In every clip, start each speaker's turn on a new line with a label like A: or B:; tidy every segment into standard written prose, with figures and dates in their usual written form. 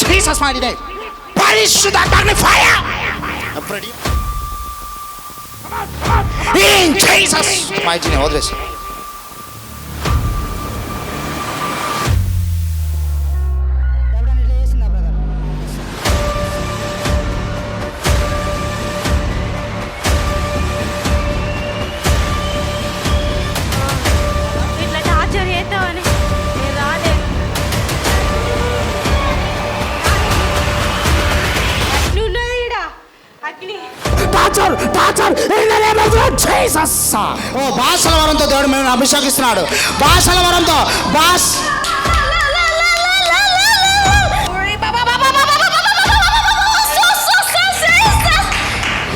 A: పరిశుద్ధాత్మ పరిశుద్ధాత్మ fire in Jesus mighty name. వదిలేసి భాషల వరంతో దేవుడు మేము అభిషేకిస్తున్నాడు. భాషల వరంతో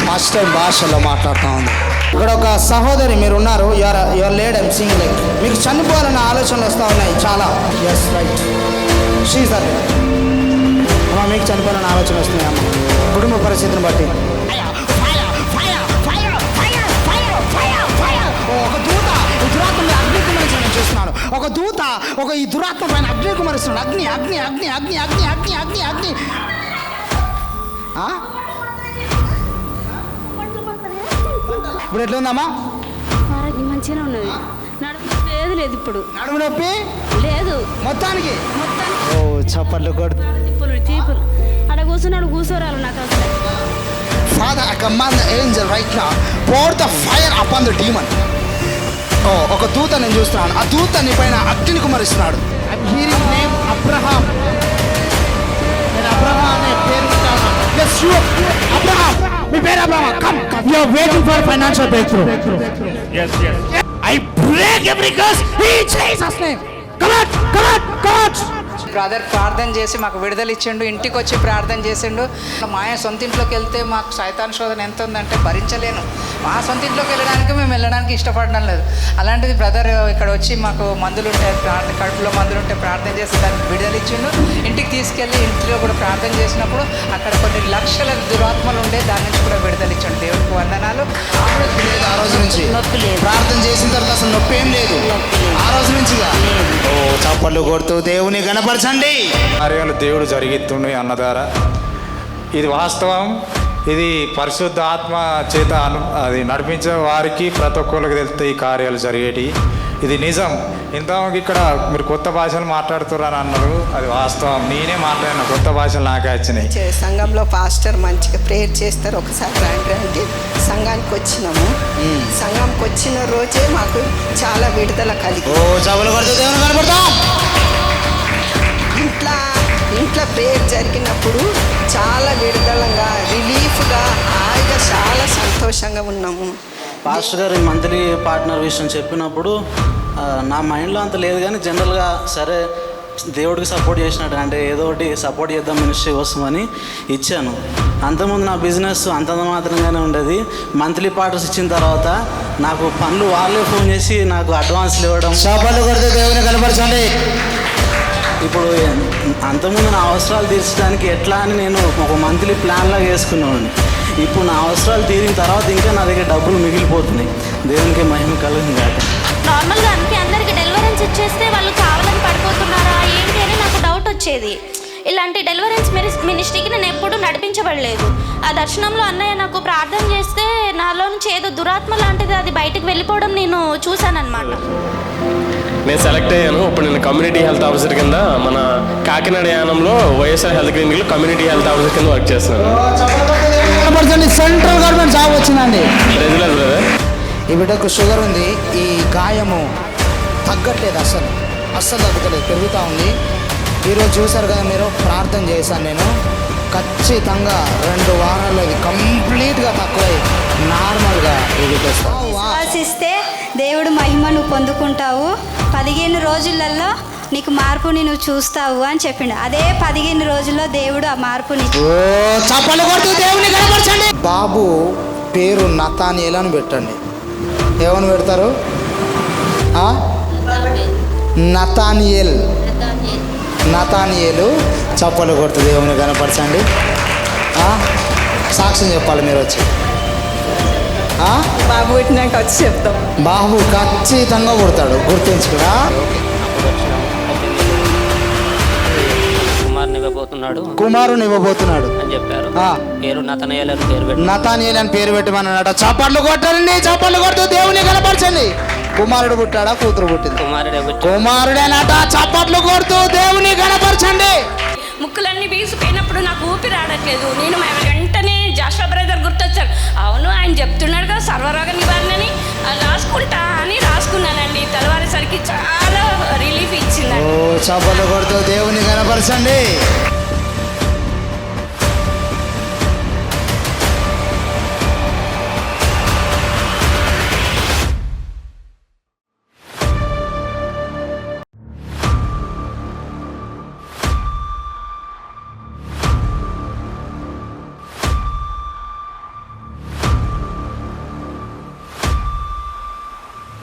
A: ఫస్ట్ టైం భాషలో మాట్లాడుతూ ఉంది. ఇక్కడ ఒక సహోదరి మీరు ఉన్నారు. Your laid I'm Singh like మీకు చనిపోవాలన్న ఆలోచనలు వస్తూ ఉన్నాయి చాలా. ఎస్ రైట్ షీజ్ దట్ అమ్మ మీకు చనిపోవాలన్న ఆలోచన వస్తున్నాయి అమ్మ కుటుంబ పరిస్థితిని బట్టి. ఒక దూత ఈ దురాత్మ పైన అగ్ని కుమరిస్తున్నాడు. అగ్ని అగ్ని అగ్ని అగ్ని అగ్ని అగ్ని అగ్ని అగ్ని ఇప్పుడు ఎట్లా ఉందమ్మా?
B: మంచిగానే ఉన్నది. నడుము లేదు ఇప్పుడు.
A: నడుము నొప్పి
B: లేదు
A: మొత్తానికి. ఓ చప్పట్లు కొడు
B: తీపులు అక్కడ కూర్చోరాలు నాకు అసలు.
A: Father, I command the angel right now, pour the fire upon the demon. ఒక దూత నేను చూస్తున్నాను. ఆ దూత నీ పైన అగ్ని కుమరిస్తున్నాడు. I'm hearing name Abraham. నేను అబ్రహాం అనే పేరు వింటాను. Yes, you Abraham. మీ పేరు Abraham. Come. You are waiting for financial breakthrough.
C: Yes.
A: I break every curse in Jesus name. Come on.
D: Brother ప్రార్థన చేసి మాకు విడుదల ఇచ్చిండు. ఇంటికి వచ్చి ప్రార్థన చేసిండు. మా సొంత ఇంట్లోకి వెళ్తే మాకు సైతాన్ శోధన ఎంత ఉందంటే భరించలేను. మా సొంత ఇంట్లోకి వెళ్ళడానికి మేము వెళ్ళడానికి ఇష్టపడడం లేదు. అలాంటిది బ్రదర్ ఇక్కడ వచ్చి మాకు మందులు ఉంటాయి, కడుపులో మందులు ఉంటే ప్రార్థన చేసి దానికి విడుదల ఇచ్చిండు. ఇంటికి తీసుకెళ్ళి ఇంట్లో కూడా ప్రార్థన చేసినప్పుడు అక్కడ కొన్ని లక్షల దురాత్మలు ఉండే దాని నుంచి కూడా విడుదల ఇచ్చిండు. దేవుడికి వందనాలు.
A: ఆ రోజు నుంచి ప్రార్థన చేసిన తర్వాత అసలు నొప్పి ఏం లేదు. ఆ రోజు నుంచి చప్పట్లు కొడుతూ దేవుని గణపరచండి.
C: కార్యాలు దేవుడు జరిగిస్తుండే అన్న ద్వారా ఇది వాస్తవం. ఇది పరిశుద్ధ ఆత్మ చేత అది నడిపించే వారికి ప్రతి ఒక్కరికి తెలిస్తే ఈ కార్యాలు జరిగేటి. ఇది నిజం. ఇంతకు ఇక్కడ మీరు కొత్త భాషలు మాట్లాడుతున్నారని అన్నారు. అది వాస్తవం. నేనే మాట్లాడిన కొత్త భాషలు నాకే వచ్చినాయి.
E: సంఘంలో పాస్టర్ మంచిగా ప్రేయర్ చేస్తారు. ఒకసారి రండి సంఘానికి వచ్చినాము. సంఘంకి వచ్చిన రోజే మాకు చాలా విడుదల కలిగి ఇంట్లో ప్రేయర్ జరిగినప్పుడు చాలా విడుదలగా రిలీఫ్గా హాయిగా చాలా సంతోషంగా ఉన్నాము.
F: పాస్టర్ గారు మంత్లీ పార్ట్నర్ విషయం చెప్పినప్పుడు నా మైండ్లో అంత లేదు, కానీ జనరల్గా సరే దేవుడికి సపోర్ట్ చేసినట్టు అంటే ఏదో ఒకటి సపోర్ట్ చేద్దాం మినిస్ట్రీ కోసమని ఇచ్చాను. అంతకుముందు నా బిజినెస్ అంతంత మాత్రంగానే ఉండేది. మంత్లీ పార్ట్నర్స్ ఇచ్చిన తర్వాత నాకు పనులు వాళ్ళే ఫోన్ చేసి నాకు అడ్వాన్స్లు ఇవ్వడం.
A: దేవుని కనపరచండి.
F: ఇప్పుడు అంతకుముందు నా అవసరాలు తీర్చడానికి ఎట్లా అని నేను ఒక మంత్లీ ప్లాన్లాగా వేసుకున్నాను. ఇప్పుడు నా అవసరాలు తీరిన తర్వాత ఇంకా నా దగ్గర డబ్బులు మిగిలిపోతున్నాయి. దేవునికి మహిమ కలుగుతుంది కాక.
B: నార్మల్గా అందరికి డెలివరెన్స్ ఇచ్చేస్తే వాళ్ళు కావాలని పడిపోతున్నారా ఏంటి అని నాకు డౌట్ వచ్చేది. ఇలాంటి డెలివరెన్స్ మినిస్ట్రీకి నేను ఎప్పుడూ నడిపించబడలేదు. ఆ దర్శనంలో అన్నయ్య నాకు ప్రార్థన చేస్తే నాలో నుంచి ఏదో దురాత్మ లాంటిది అది బయటకు వెళ్ళిపోవడం నేను చూశానన్నమాట.
G: నేను సెలెక్ట్ అయ్యాను. ఇప్పుడు నేను కమ్యూనిటీ హెల్త్ ఆఫీసర్ కింద మన కాకినాడ యానంలో వైఎస్ఆర్ హెల్త్ క్లినిక్లో కమ్యూనిటీ హెల్త్ ఆఫీసర్ కింద వర్క్ చేస్తున్నాను.
A: సెంట్రల్ గవర్నమెంట్ జాబ్ వచ్చిందండి.
G: Regular brother.
A: ఈ బిడ్డకు షుగర్ ఉంది. ఈ గాయము తగ్గట్లేదు, అస్సలు తగ్గట్లేదు, పెరుగుతూ ఉంది. ఈరోజు చూసారు కదా మీరు, ప్రార్థన చేశాను నేను. ఖచ్చితంగా 2 వారాల్లో ఇది కంప్లీట్గా తక్కువై నార్మల్గా
H: విశ్వాసిస్తే దేవుడు మహిమను పొందుకుంటావు. 15 రోజులలో నీకు మార్పుని నువ్వు చూస్తావు అని చెప్పిండు. అదే 15 రోజుల్లో దేవుడు ఆ మార్పుని.
A: బాబు పేరు నతానియేల్ అని పెట్టండి. ఏమని పెడతారు? నతానియేలు. చప్పలు కొడుతూ దేవుని కనపరచండి. సాక్ష్యం చెప్పాలి మీరు వచ్చి.
E: బాబు పుట్టినాక వచ్చి చెప్తాం.
A: బాబు ఖచ్చితంగా కొడతాడు, గుర్తుంచుకురా.
I: ఇవ్వబోతున్నాడు
A: కుమారుని ఇవ్వబోతున్నాడు
I: అని చెప్పారు.
A: ఆ.
I: పేరు నతనయేలు అని పేరు పెట్టి
A: నతానియేలు అని పేరు పెట్టమన్నాడు. చప్పట్లు కొట్టండి, చప్పట్లు కొడుతూ దేవుని కనపరచండి. కుమారుడు పుట్టాడా, కూతురు పుట్టింది?
I: కుమారుడే పుట్టి
A: కుమారుడేనట. చప్పట్లు కొడుతూ దేవుని కనపరచండి.
J: ముక్కులన్నీ బీసిపోయినప్పుడు నాకు ఊపిరి ఆడట్లేదు. నేను వెంటనే జాషువా బ్రదర్ గుర్తొచ్చారు. అవును, ఆయన చెప్తున్నాడు కదా సర్వరోగ నివారణని, రాసుకుంటా అని రాసుకున్నానండి. తెల్లవారేసరికి చాలా రిలీఫ్ ఇచ్చిందండి.
A: చప్పట్లు కొడుతూ దేవుని కనపరచండి.